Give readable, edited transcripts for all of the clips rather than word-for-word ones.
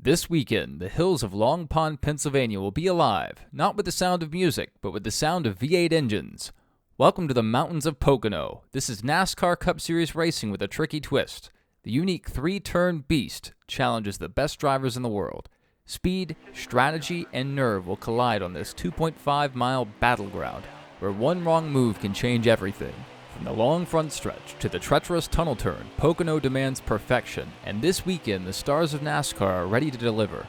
This weekend, the hills of Long Pond, Pennsylvania will be alive, not with the sound of music, but with the sound of V8 engines. Welcome to the mountains of Pocono. This is NASCAR Cup Series racing with a tricky twist. The unique three-turn beast challenges the best drivers in the world. Speed, strategy, and nerve will collide on this 2.5-mile battleground, where one wrong move can change everything. From the long front stretch to the treacherous tunnel turn, Pocono demands perfection, and this weekend the stars of NASCAR are ready to deliver.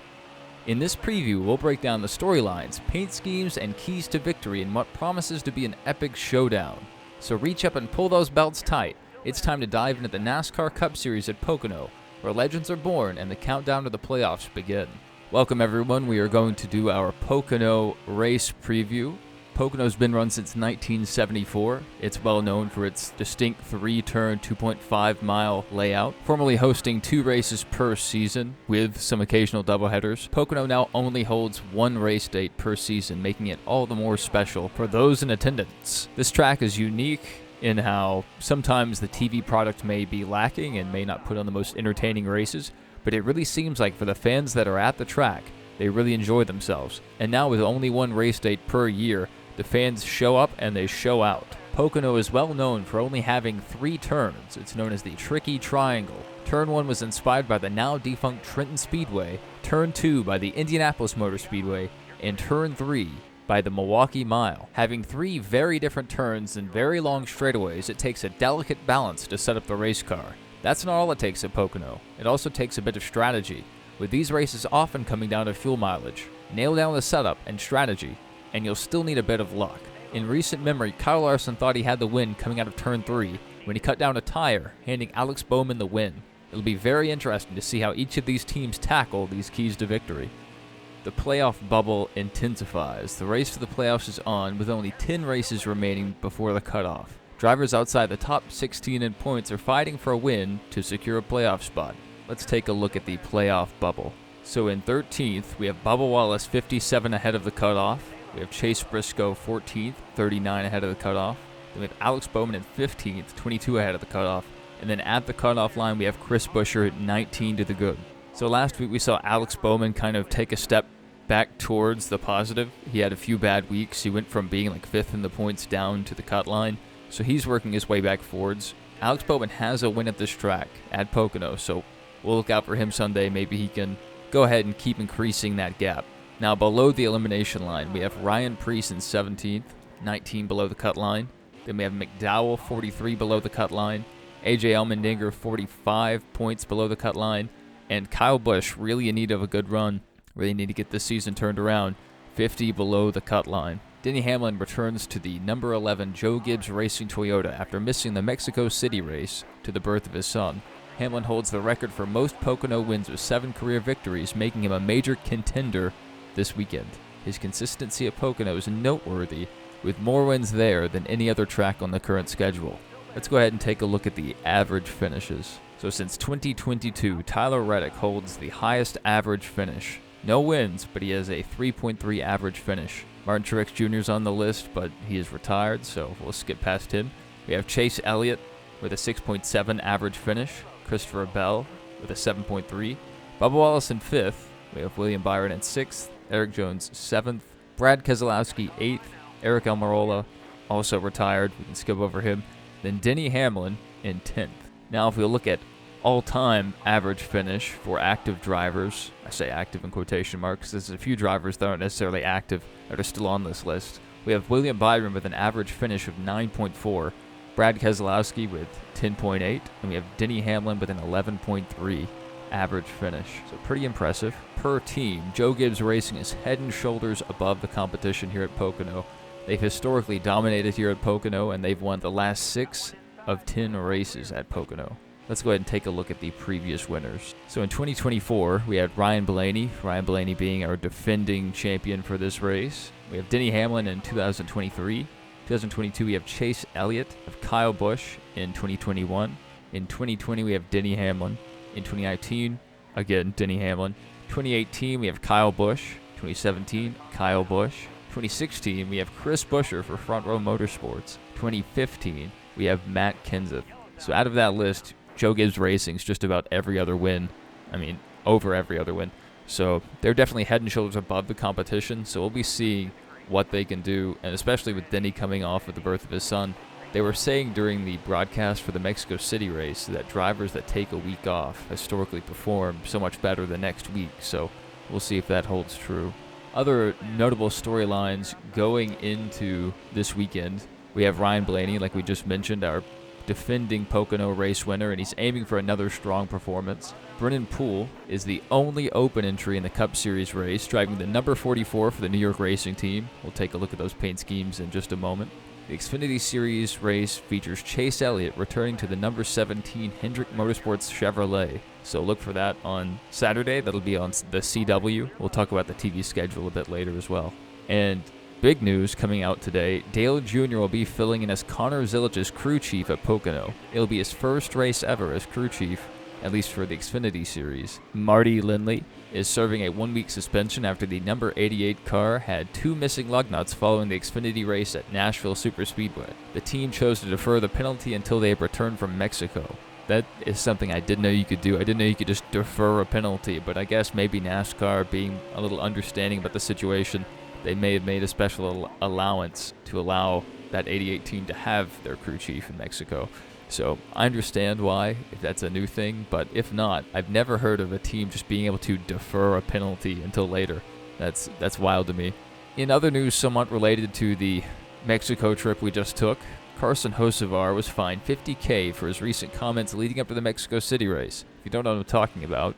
In this preview, we'll break down the storylines, paint schemes, and keys to victory in what promises to be an epic showdown. So reach up and pull those belts tight. It's time to dive into the NASCAR Cup Series at Pocono, where legends are born and the countdown to the playoffs begin. Welcome everyone, we are going to do our Pocono race preview. Pocono's been run since 1974. It's well known for its distinct three-turn, 2.5-mile layout, formerly hosting 2 races per season with some occasional doubleheaders. Pocono now only holds 1 race date per season, making it all the more special for those in attendance. This track is unique in how sometimes the TV product may be lacking and may not put on the most entertaining races, but it really seems like for the fans that are at the track, they really enjoy themselves. And now with only 1 race date per year, the fans show up and they show out. Pocono is well known for only having 3 turns. It's known as the Tricky Triangle. Turn 1 was inspired by the now defunct Trenton Speedway, Turn 2 by the Indianapolis Motor Speedway, and Turn 3 by the Milwaukee Mile. Having 3 very different turns and very long straightaways, it takes a delicate balance to set up the race car. That's not all it takes at Pocono. It also takes a bit of strategy, with these races often coming down to fuel mileage. Nail down the setup and strategy, and you'll still need a bit of luck. In recent memory, Kyle Larson thought he had the win coming out of Turn 3 when he cut down a tire, handing Alex Bowman the win. It'll be very interesting to see how each of these teams tackle these keys to victory. The playoff bubble intensifies. The race for the playoffs is on, with only 10 races remaining before the cutoff. Drivers outside the top 16 in points are fighting for a win to secure a playoff spot. Let's take a look at the playoff bubble. So in 13th, we have Bubba Wallace 57 ahead of the cutoff. We have Chase Briscoe 14th, 39 ahead of the cutoff. Then we have Alex Bowman in 15th, 22 ahead of the cutoff. And then at the cutoff line, we have Chris Buescher at 19 to the good. So last week we saw Alex Bowman kind of take a step back towards the positive. He had a few bad weeks. He went from being like 5th in the points down to the cut line. So he's working his way back forwards. Alex Bowman has a win at this track at Pocono, so we'll look out for him Sunday. Maybe he can go ahead and keep increasing that gap. Now, below the elimination line, we have Ryan Preece in 17th, 19 below the cut line. Then we have McDowell, 43 below the cut line. A.J. Allmendinger, 45 points below the cut line. And Kyle Busch, really in need of a good run. Really need to get this season turned around, 50 below the cut line. Denny Hamlin returns to the number 11 Joe Gibbs Racing Toyota after missing the Mexico City race to the birth of his son. Hamlin holds the record for most Pocono wins with 7 career victories, making him a major contender this weekend. His consistency at Pocono is noteworthy, with more wins there than any other track on the current schedule. Let's go ahead and take a look at the average finishes. So since 2022, Tyler Reddick holds the highest average finish. No wins, but he has a 3.3 average finish. Martin Truex Jr. is on the list, but he is retired, so we'll skip past him. We have Chase Elliott with a 6.7 average finish. Christopher Bell with a 7.3. Bubba Wallace in 5th. We have William Byron in 6th. Eric Jones 7th. Brad Keselowski 8th. Eric Almirola also retired. We can skip over him. Then Denny Hamlin in 10th. Now if we look at all-time average finish for active drivers, I say active in quotation marks, there's a few drivers that aren't necessarily active that are still on this list. We have William Byron with an average finish of 9.4, Brad Keselowski with 10.8, and we have Denny Hamlin with an 11.3 average finish. So pretty impressive. Per team, Joe Gibbs Racing is head and shoulders above the competition here at Pocono. They've historically dominated here at Pocono, and they've won the last 6 of 10 races at Pocono. Let's go ahead and take a look at the previous winners. So in 2024, we had Ryan Blaney being our defending champion for this race. We have Denny Hamlin in 2023. 2022, we have Chase Elliott of Kyle Busch in 2021. In 2020, we have Denny Hamlin. In 2019, again, Denny Hamlin. 2018, we have Kyle Busch. 2017, Kyle Busch. 2016, we have Chris Buescher for Front Row Motorsports. 2015, we have Matt Kenseth. So out of that list, Joe Gibbs Racing's just about every other win. I mean, over every other win. So they're definitely head and shoulders above the competition. So we'll be seeing what they can do, and especially with Denny coming off of the birth of his son. They were saying during the broadcast for the Mexico City race that drivers that take a week off historically perform so much better the next week, so we'll see if that holds true. Other notable storylines going into this weekend, we have Ryan Blaney, like we just mentioned, our defending Pocono race winner, and he's aiming for another strong performance. Brennan Poole is the only open entry in the Cup Series race, driving the number 44 for the New York Racing Team. We'll take a look at those paint schemes in just a moment. The Xfinity Series race features Chase Elliott returning to the number 17 Hendrick Motorsports Chevrolet. So look for that on Saturday. That'll be on the CW. We'll talk about the TV schedule a bit later as well. And big news coming out today, Dale Jr. will be filling in as Connor Zilich's crew chief at Pocono. It'll be his first race ever as crew chief, at least for the Xfinity Series. Marty Lindley is serving a 1-week suspension after the number 88 car had 2 missing lug nuts following the Xfinity race at Nashville Superspeedway. The team chose to defer the penalty until they have returned from Mexico. That is something I didn't know you could do. I didn't know you could just defer a penalty, but I guess maybe NASCAR, being a little understanding about the situation, they may have made a special allowance to allow that 88 team to have their crew chief in Mexico. So I understand why, if that's a new thing, but if not, I've never heard of a team just being able to defer a penalty until later. That's wild to me. In other news somewhat related to the Mexico trip we just took, Carson Hocevar was fined $50,000 for his recent comments leading up to the Mexico City race. If you don't know what I'm talking about,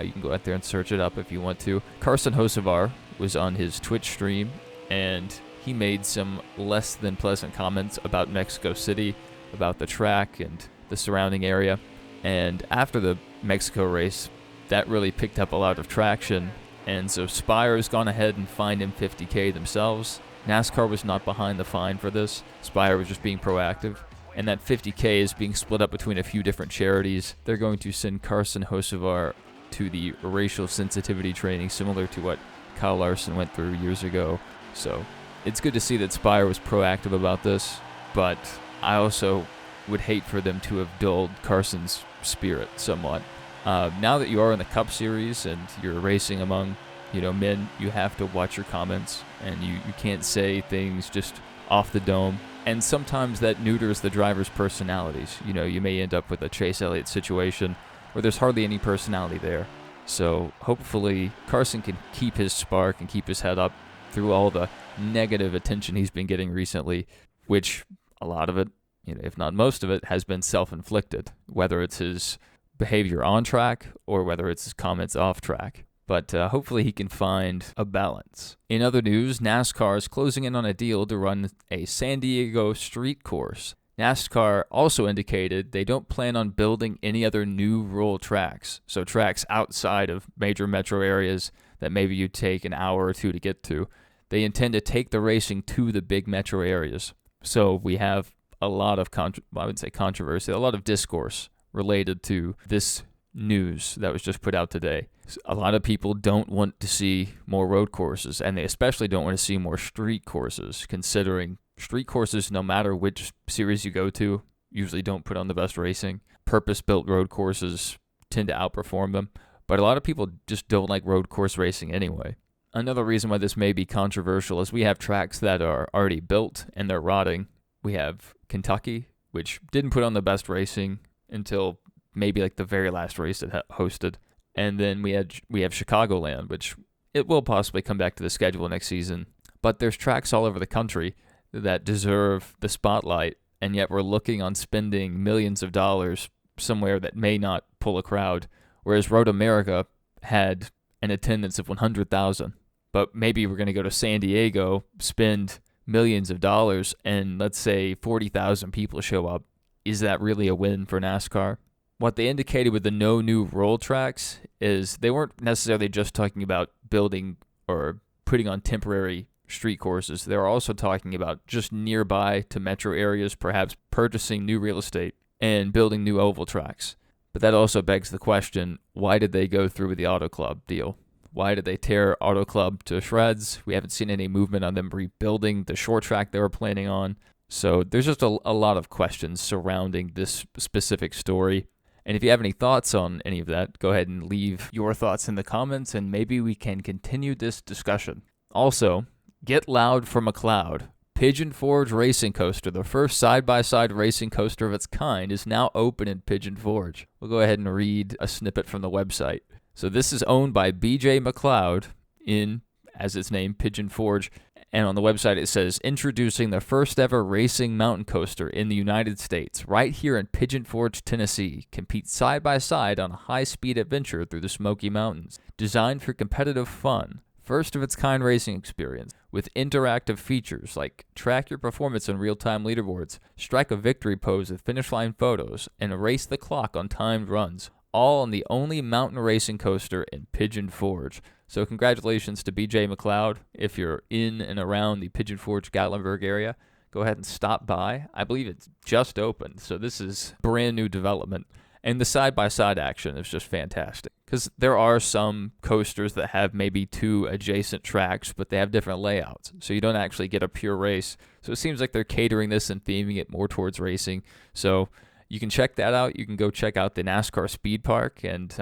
you can go out there and search it up if you want to. Carson Hocevar was on his Twitch stream, and he made some less than pleasant comments about Mexico City, about the track and the surrounding area. And after the Mexico race, that really picked up a lot of traction, and so Spire's gone ahead and fined him $50,000 themselves. NASCAR was not behind the fine for this. Spire was just being proactive, and that $50,000 is being split up between a few different charities. They're going to send Carson Hocevar to the racial sensitivity training, similar to what Kyle Larson went through years ago. So it's good to see that Spire was proactive about this, but I also would hate for them to have dulled Carson's spirit somewhat. Now that you are in the Cup Series and you're racing among, men, you have to watch your comments, and you can't say things just off the dome. And sometimes that neuters the driver's personalities. You may end up with a Chase Elliott situation where there's hardly any personality there. So hopefully Carson can keep his spark and keep his head up through all the negative attention he's been getting recently, which a lot of it, if not most of it, has been self-inflicted, whether it's his behavior on track or whether it's his comments off track. But hopefully he can find a balance. In other news, NASCAR is closing in on a deal to run a San Diego street course. NASCAR also indicated they don't plan on building any other new rural tracks, so tracks outside of major metro areas that maybe you take an hour or two to get to. They intend to take the racing to the big metro areas. So we have a lot of, controversy, a lot of discourse related to this news that was just put out today. A lot of people don't want to see more road courses, and they especially don't want to see more street courses, considering street courses, no matter which series you go to, usually don't put on the best racing. Purpose-built road courses tend to outperform them, but a lot of people just don't like road course racing anyway. Another reason why this may be controversial is we have tracks that are already built and they're rotting. We have Kentucky, which didn't put on the best racing until maybe like the very last race it hosted. And then we have Chicagoland, which it will possibly come back to the schedule next season. But there's tracks all over the country that deserve the spotlight, and yet we're looking on spending millions of dollars somewhere that may not pull a crowd, whereas Road America had an attendance of 100,000. But maybe we're going to go to San Diego, spend millions of dollars, and let's say 40,000 people show up. Is that really a win for NASCAR? What they indicated with the no new roll tracks is they weren't necessarily just talking about building or putting on temporary street courses. They're also talking about just nearby to metro areas, perhaps purchasing new real estate and building new oval tracks. But that also begs the question, why did they go through with the Auto Club deal? Why did they tear Auto Club to shreds? We haven't seen any movement on them rebuilding the short track they were planning on. So there's just a lot of questions surrounding this specific story. And if you have any thoughts on any of that, go ahead and leave your thoughts in the comments, and maybe we can continue this discussion. Also, Get Loud from a Cloud. Pigeon Forge Racing Coaster, the first side-by-side racing coaster of its kind, is now open in Pigeon Forge. We'll go ahead and read a snippet from the website. So this is owned by BJ McLeod in, as its name, Pigeon Forge. And on the website it says, introducing the first ever racing mountain coaster in the United States, right here in Pigeon Forge, Tennessee. Compete side by side on a high-speed adventure through the Smoky Mountains. Designed for competitive fun. First of its kind racing experience with interactive features like track your performance on real-time leaderboards, strike a victory pose with finish line photos, and race the clock on timed runs. All on the only mountain racing coaster in Pigeon Forge. So congratulations to BJ McLeod. If you're in and around the Pigeon Forge, Gatlinburg area, go ahead and stop by. I believe it's just opened, so this is brand new development. And the side-by-side action is just fantastic. Because there are some coasters that have maybe two adjacent tracks, but they have different layouts. So you don't actually get a pure race. So it seems like they're catering this and theming it more towards racing. So you can check that out. You can go check out the NASCAR Speed Park. And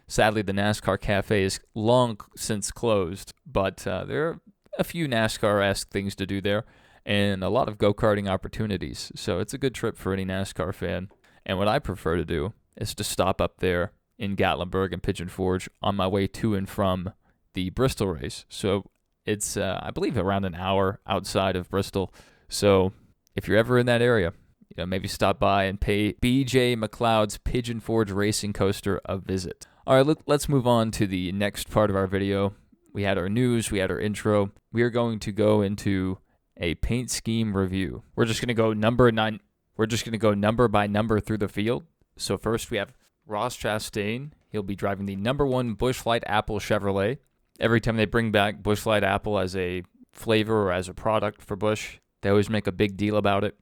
sadly, the NASCAR Cafe is long since closed. But there are a few NASCAR-esque things to do there. And a lot of go-karting opportunities. So it's a good trip for any NASCAR fan. And what I prefer to do is to stop up there in Gatlinburg and Pigeon Forge on my way to and from the Bristol race. So it's, I believe, around an hour outside of Bristol. So if you're ever in that area, maybe stop by and pay BJ McLeod's Pigeon Forge Racing Coaster a visit. All right, let's move on to the next part of our video. We had our news, we had our intro. We are going to go into a paint scheme review. We're just going to go number by number through the field. So first we have Ross Chastain. He'll be driving the number 1 Busch Light Apple Chevrolet. Every time they bring back Busch Light Apple as a flavor or as a product for Busch, they always make a big deal about it.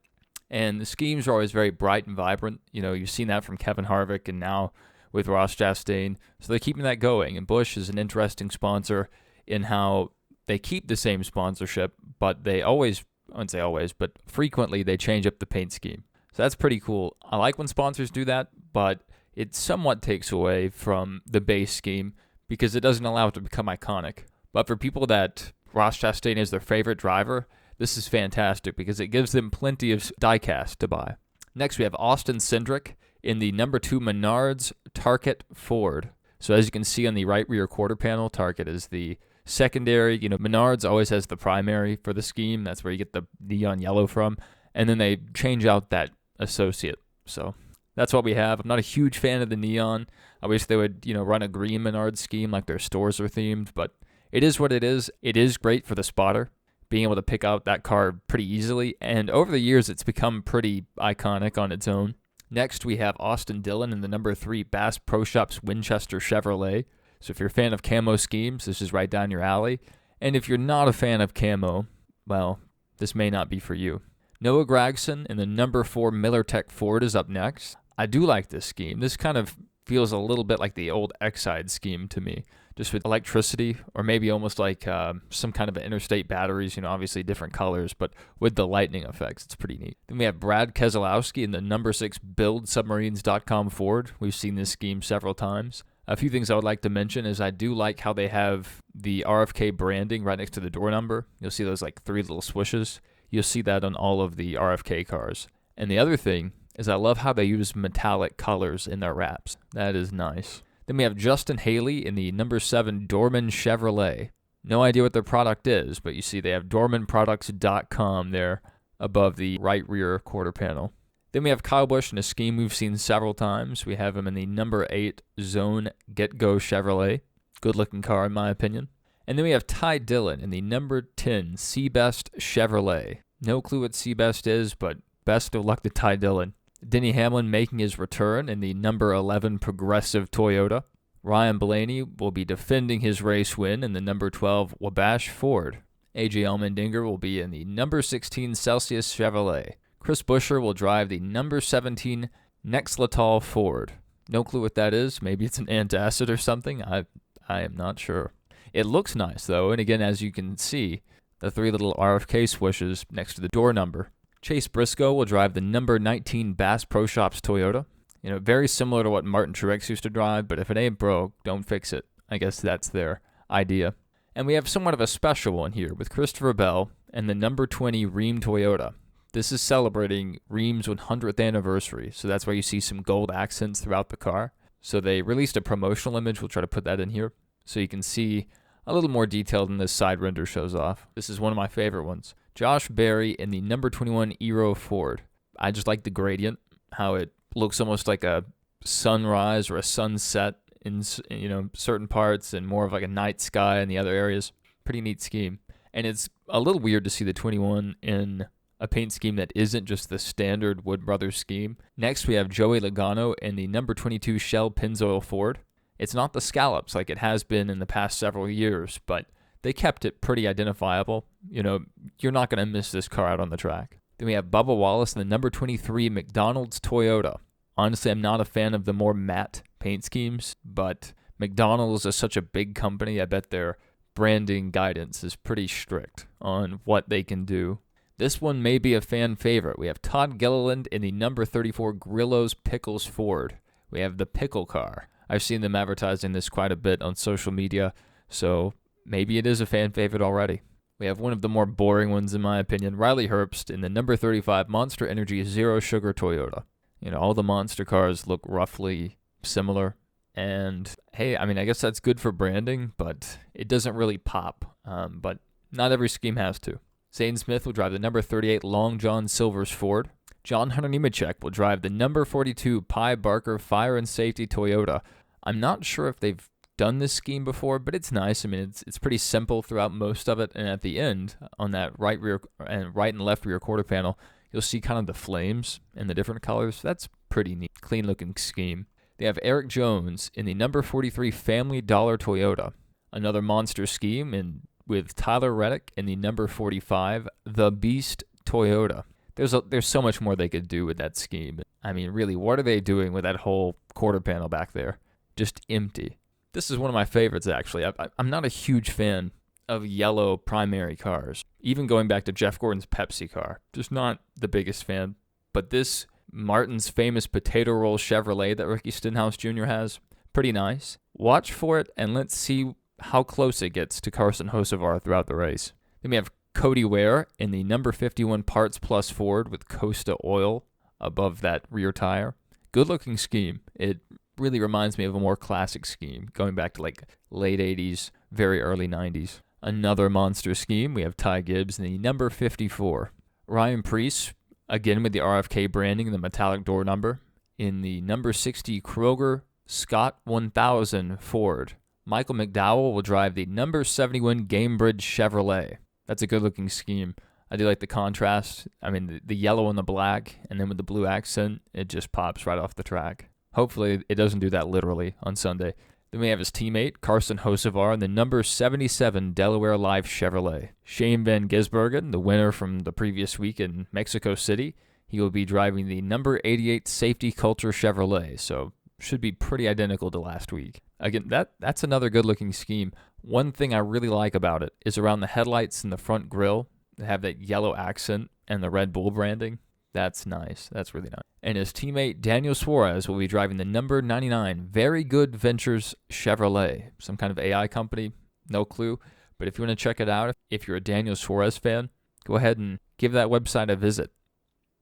And the schemes are always very bright and vibrant. You've seen that from Kevin Harvick and now with Ross Chastain. So they're keeping that going. And Busch is an interesting sponsor in how they keep the same sponsorship, but they always, I wouldn't say always, but frequently they change up the paint scheme. So that's pretty cool. I like when sponsors do that, but it somewhat takes away from the base scheme because it doesn't allow it to become iconic. But for people that Ross Chastain is their favorite driver, this is fantastic because it gives them plenty of diecast to buy. Next, we have Austin Cindric in the number 2 Menards Target Ford. So as you can see on the right rear quarter panel, Target is the secondary. Menards always has the primary for the scheme. That's where you get the neon yellow from. And then they change out that associate. So that's what we have. I'm not a huge fan of the neon. I wish they would, run a green Menards scheme like their stores are themed, but it is what it is. It is great for the spotter, being able to pick out that car pretty easily. And over the years, it's become pretty iconic on its own. Next, we have Austin Dillon in the number 3 Bass Pro Shops Winchester Chevrolet. So if you're a fan of camo schemes, this is right down your alley. And if you're not a fan of camo, well, this may not be for you. Noah Gragson in the number 4 MillerTech Ford is up next. I do like this scheme. This kind of feels a little bit like the old Exide scheme to me, just with electricity, or maybe almost like some kind of interstate batteries, obviously different colors, but with the lightning effects. It's pretty neat. Then we have Brad Keselowski in the number 6 BuildSubmarines.com Ford. We've seen this scheme several times. A few things I would like to mention is I do like how they have the RFK branding right next to the door number. You'll see those like 3 little swooshes. You'll see that on all of the RFK cars. And the other thing is I love how they use metallic colors in their wraps. That is nice. Then we have Justin Haley in the number 7 Dorman Chevrolet. No idea what their product is, but you see they have dormanproducts.com there above the right rear quarter panel. Then we have Kyle Busch in a scheme we've seen several times. We have him in the number 8 Zone Get-Go Chevrolet. Good looking car in my opinion. And then we have Ty Dillon in the number 10 Seabest Chevrolet. No clue what Seabest is, but best of luck to Ty Dillon. Denny Hamlin making his return in the number 11 Progressive Toyota. Ryan Blaney will be defending his race win in the number 12 Wabash Ford. AJ Allmendinger will be in the number 16 Celsius Chevrolet. Chris Buescher will drive the number 17 Nexletal Ford. No clue what that is. Maybe it's an antacid or something. I am not sure. It looks nice, though, and again, as you can see, the 3 little RFK swooshes next to the door number. Chase Briscoe will drive the number 19 Bass Pro Shops Toyota. You know, very similar to what Martin Truex used to drive, but if it ain't broke, don't fix it. I guess that's their idea. And we have somewhat of a special one here with Christopher Bell and the number 20 Rheem Toyota. This is celebrating Rheem's 100th anniversary, so that's why you see some gold accents throughout the car. So they released a promotional image. We'll try to put that in here so you can see a little more detail than this side render shows off. This is one of my favorite ones. Josh Berry in the number 21 Aero Ford. I just like the gradient, how it looks almost like a sunrise or a sunset in certain parts and more of like a night sky in the other areas. Pretty neat scheme. And it's a little weird to see the 21 in a paint scheme that isn't just the standard Wood Brothers scheme. Next, we have Joey Logano in the number 22 Shell Pennzoil Ford. It's not the scallops like it has been in the past several years, but they kept it pretty identifiable. You know, you're not going to miss this car out on the track. Then we have Bubba Wallace in the number 23 McDonald's Toyota. Honestly, I'm not a fan of the more matte paint schemes, but McDonald's is such a big company. I bet their branding guidance is pretty strict on what they can do. This one may be a fan favorite. We have Todd Gilliland in the number 34 Grillo's Pickles Ford. We have the pickle car. I've seen them advertising this quite a bit on social media, so maybe it is a fan favorite already. We have one of the more boring ones in my opinion, Riley Herbst in the number 35 Monster Energy Zero Sugar Toyota. You know, all the Monster cars look roughly similar. And hey, I mean, I guess that's good for branding, but it doesn't really pop. But not every scheme has to. Zane Smith will drive the number 38 Long John Silver's Ford. John Hunter Nemechek will drive the number 42 Pye Barker Fire and Safety Toyota. I'm not sure if they've done this scheme before, but it's nice. I mean, it's pretty simple throughout most of it. And at the end, on that right and left rear quarter panel, you'll see kind of the flames in the different colors. That's pretty neat, clean looking scheme. They have Eric Jones in the number 43 Family Dollar Toyota. Another monster scheme with Tyler Reddick in the number 45 The Beast Toyota. There's so much more they could do with that scheme. I mean, really, what are they doing with that whole quarter panel back there? Just empty. This is one of my favorites, actually. I'm not a huge fan of yellow primary cars. Even going back to Jeff Gordon's Pepsi car. Just not the biggest fan. But this Martin's famous potato roll Chevrolet that Ricky Stenhouse Jr. has, pretty nice. Watch for it, and let's see how close it gets to Carson Hocevar throughout the race. Then we have Cody Ware in the number 51 Parts Plus Ford with Costa Oil above that rear tire. Good looking scheme. It really reminds me of a more classic scheme, going back to like late 80s, very early 90s. Another monster scheme, we have Ty Gibbs in the number 54. Ryan Preece, again with the RFK branding and the metallic door number, in the number 60 Kroger Scott 1000 Ford. Michael McDowell will drive the number 71 Gamebridge Chevrolet. That's a good-looking scheme. I do like the contrast. I mean, the yellow and the black, and then with the blue accent, it just pops right off the track. Hopefully, it doesn't do that literally on Sunday. Then we have his teammate, Carson Hocevar, in the number 77 Delaware Life Chevrolet. Shane Van Gisbergen, the winner from the previous week in Mexico City, he will be driving the number 88 Safety Culture Chevrolet, so should be pretty identical to last week. Again, that's another good-looking scheme. One thing I really like about it is around the headlights and the front grille. They have that yellow accent and the Red Bull branding. That's nice. That's really nice. And his teammate Daniel Suarez will be driving the number 99 Very Good Ventures Chevrolet. Some kind of AI company. No clue. But if you want to check it out, if you're a Daniel Suarez fan, go ahead and give that website a visit.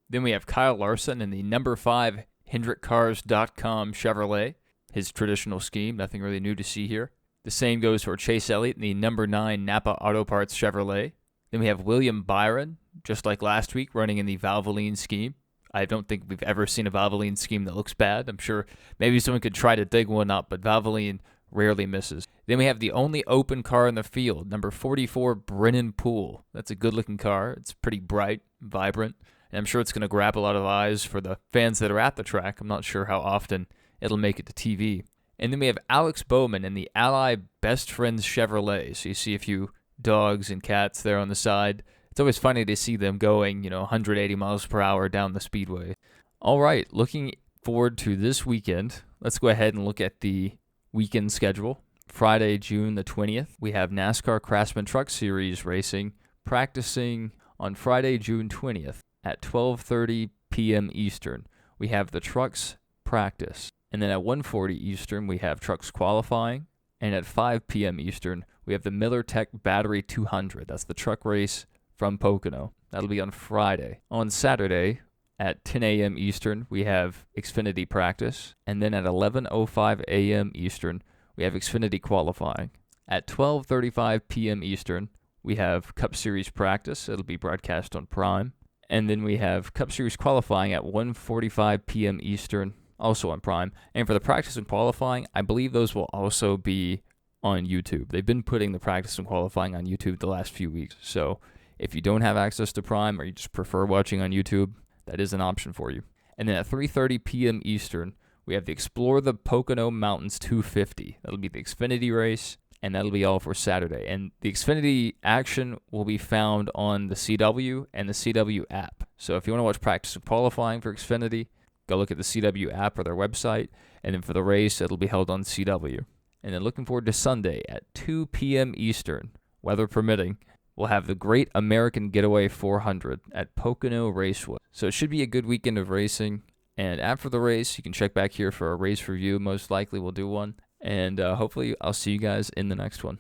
Then we have Kyle Larson in the number 5 HendrickCars.com Chevrolet. His traditional scheme, nothing really new to see here. The same goes for Chase Elliott in the number 9 Napa Auto Parts Chevrolet. Then we have William Byron, just like last week, running in the Valvoline scheme. I don't think we've ever seen a Valvoline scheme that looks bad. I'm sure maybe someone could try to dig one up, but Valvoline rarely misses. Then we have the only open car in the field, number 44 Brennan Poole. That's a good-looking car. It's pretty bright, vibrant, and I'm sure it's going to grab a lot of eyes for the fans that are at the track. I'm not sure how often it'll make it to TV. And then we have Alex Bowman in the Ally Best Friends Chevrolet. So you see a few dogs and cats there on the side. It's always funny to see them going, 180 miles per hour down the speedway. All right, looking forward to this weekend. Let's go ahead and look at the weekend schedule. Friday, June the 20th, we have NASCAR Craftsman Truck Series racing, practicing on Friday, June 20th at 12:30 p.m. Eastern. We have the trucks practice. And then at 1:40 Eastern, we have trucks qualifying. And at 5 p.m. Eastern, we have the Miller Tech Battery 200. That's the truck race from Pocono. That'll be on Friday. On Saturday, at 10 a.m. Eastern, we have Xfinity practice. And then at 11:05 a.m. Eastern, we have Xfinity qualifying. At 12:35 p.m. Eastern, we have Cup Series practice. It'll be broadcast on Prime. And then we have Cup Series qualifying at 1:45 p.m. Eastern, also on Prime. And for the practice and qualifying, I believe those will also be on YouTube. They've been putting the practice and qualifying on YouTube the last few weeks. So if you don't have access to Prime or you just prefer watching on YouTube, that is an option for you. And then at 3:30 p.m. Eastern, we have the Explore the Pocono Mountains 250. That'll be the Xfinity race, and that'll be all for Saturday. And the Xfinity action will be found on the CW and the CW app. So if you want to watch practice and qualifying for Xfinity, go look at the CW app or their website. And then for the race, it'll be held on CW. And then looking forward to Sunday at 2 p.m. Eastern, weather permitting, we'll have the Great American Getaway 400 at Pocono Raceway. So it should be a good weekend of racing. And after the race, you can check back here for a race review. Most likely we'll do one. And hopefully I'll see you guys in the next one.